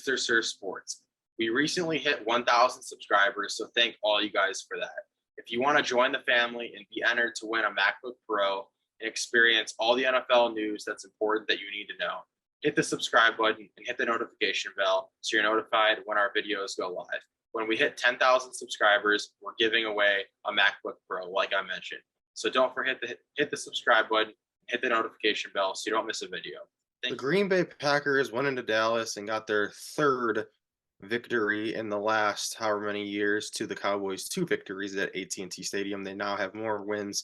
Mr. Sir Sports. We recently hit 1,000 subscribers, so thank all you guys for that. If you want to join the family and be entered to win a MacBook Pro and experience all the NFL news that's important that you need to know, hit the subscribe button and hit the notification bell so you're notified when our videos go live. When we hit 10,000 subscribers, we're giving away a MacBook Pro, like I mentioned. So don't forget to hit the subscribe button, hit the notification bell so you don't miss a video. The Green Bay Packers went into Dallas and got their third victory in the last however many years to the Cowboys' 2 victories at AT&T Stadium. They now have more wins,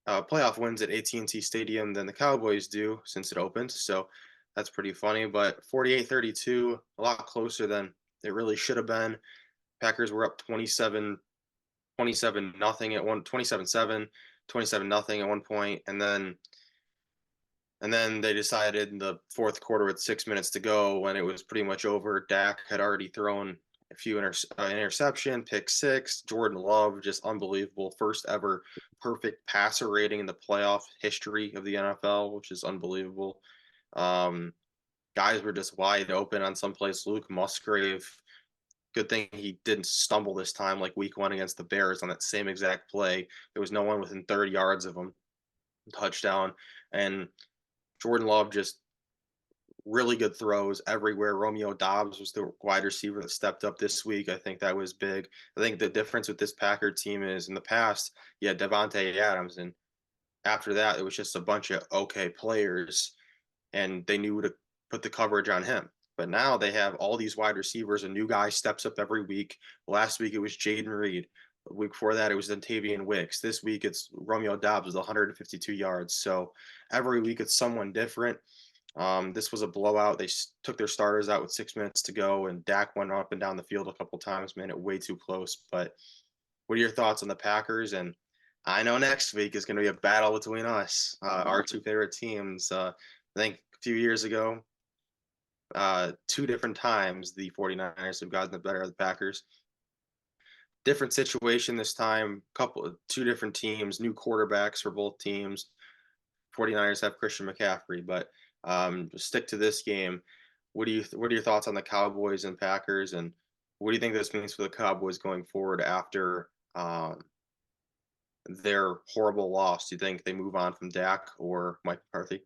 playoff wins at AT&T Stadium than the Cowboys do since it opened. So that's pretty funny. But 48-32, a lot closer than it really should have been. Packers were up 27-0 at 27-7, 27-0 at one point, and then they decided in the fourth quarter with 6 minutes to go, when it was pretty much over, Dak had already thrown a few interception, pick 6. Jordan Love, just unbelievable. First ever perfect passer rating in the playoff history of the NFL, which is unbelievable. Guys were just wide open on some plays. Luke Musgrave, good thing he didn't stumble this time like week 1 against the Bears on that same exact play. There was no one within 30 yards of him. Touchdown. And Jordan Love just really good throws everywhere. Romeo Doubs was the wide receiver that stepped up this week. I think that was big. I think the difference with this Packer team is in the past, you had Devontae Adams, and after that, it was just a bunch of okay players, and they knew to put the coverage on him. But now they have all these wide receivers. A new guy steps up every week. Last week, it was Jaden Reed. The week before that, it was Dontavian Wicks. This week, it's Romeo Doubs with 152 yards. So every week, it's someone different. This was a blowout. They took their starters out with 6 minutes to go, and Dak went up and down the field a couple times, made it way too close. But what are your thoughts on the Packers? And I know next week is going to be a battle between us, our 2 favorite teams. I think a few years ago, 2 different times, the 49ers have gotten the better of the Packers. Different situation this time, 2 different teams, new quarterbacks for both teams. 49ers have Christian McCaffrey, but just stick to this game. What are your thoughts on the Cowboys and Packers, and what do you think this means for the Cowboys going forward after their horrible loss? Do you think they move on from Dak or Mike McCarthy?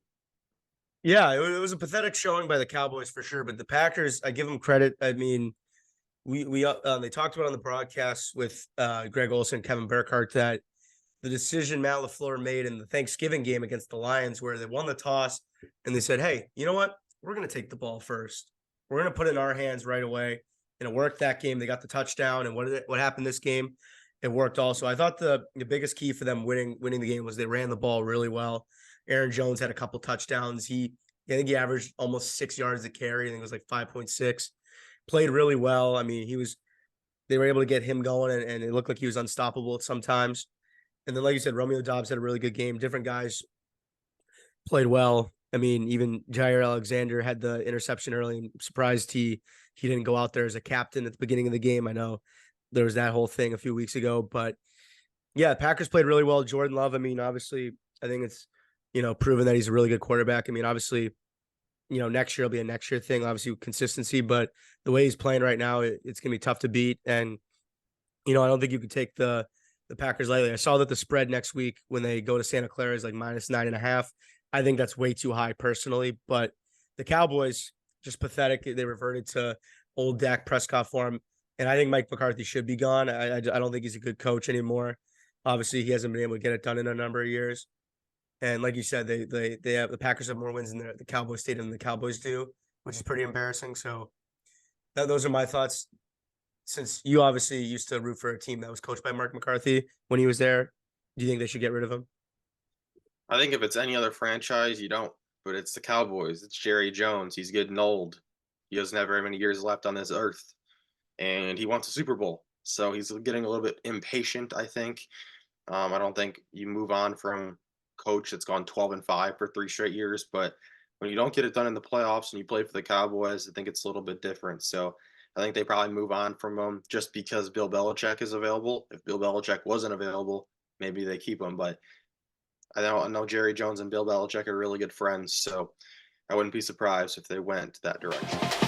Yeah, it was a pathetic showing by the Cowboys for sure, but the Packers, I give them credit. I mean, they talked about on the broadcast with Greg Olsen, Kevin Burkhardt, that the decision Matt LaFleur made in the Thanksgiving game against the Lions, where they won the toss and they said, "Hey, you know what? We're going to take the ball first. We're going to put it in our hands right away." And it worked that game. They got the touchdown. And what happened this game? It worked also. I thought the biggest key for them winning the game was they ran the ball really well. Aaron Jones had a couple touchdowns. I think he averaged almost 6 yards a carry. I think it was like 5.6. Played really well. I mean, they were able to get him going, and it looked like he was unstoppable at sometimes. And then, like you said, Romeo Doubs had a really good game. Different guys played well. I mean, even Jair Alexander had the interception early. I'm surprised he didn't go out there as a captain at the beginning of the game. I know there was that whole thing a few weeks ago, but yeah, Packers played really well. Jordan Love, I mean, obviously, I think it's, proven that he's a really good quarterback. I mean, obviously, next year will be a next year thing, obviously with consistency, but the way he's playing right now, it's going to be tough to beat. And, I don't think you could take the Packers lightly. I saw that the spread next week when they go to Santa Clara is like -9.5. I think that's way too high personally, but the Cowboys, just pathetic. They reverted to old Dak Prescott form. And I think Mike McCarthy should be gone. I don't think he's a good coach anymore. Obviously, he hasn't been able to get it done in a number of years. And like you said, they have the Packers have more wins in the Cowboys stadium than the Cowboys do, which is pretty embarrassing. So those are my thoughts. Since you obviously used to root for a team that was coached by Mark McCarthy when he was there, do you think they should get rid of him? I think if it's any other franchise, you don't. But it's the Cowboys. It's Jerry Jones. He's getting old. He doesn't have very many years left on this earth, and he wants a Super Bowl. So he's getting a little bit impatient, I think. I don't think you move on from coach that's gone 12-5 for 3 straight years. But when you don't get it done in the playoffs and you play for the Cowboys, I think it's a little bit different. So I think they probably move on from him just because Bill Belichick is available. If Bill Belichick wasn't available, maybe they keep him. But I know Jerry Jones and Bill Belichick are really good friends, so I wouldn't be surprised if they went that direction.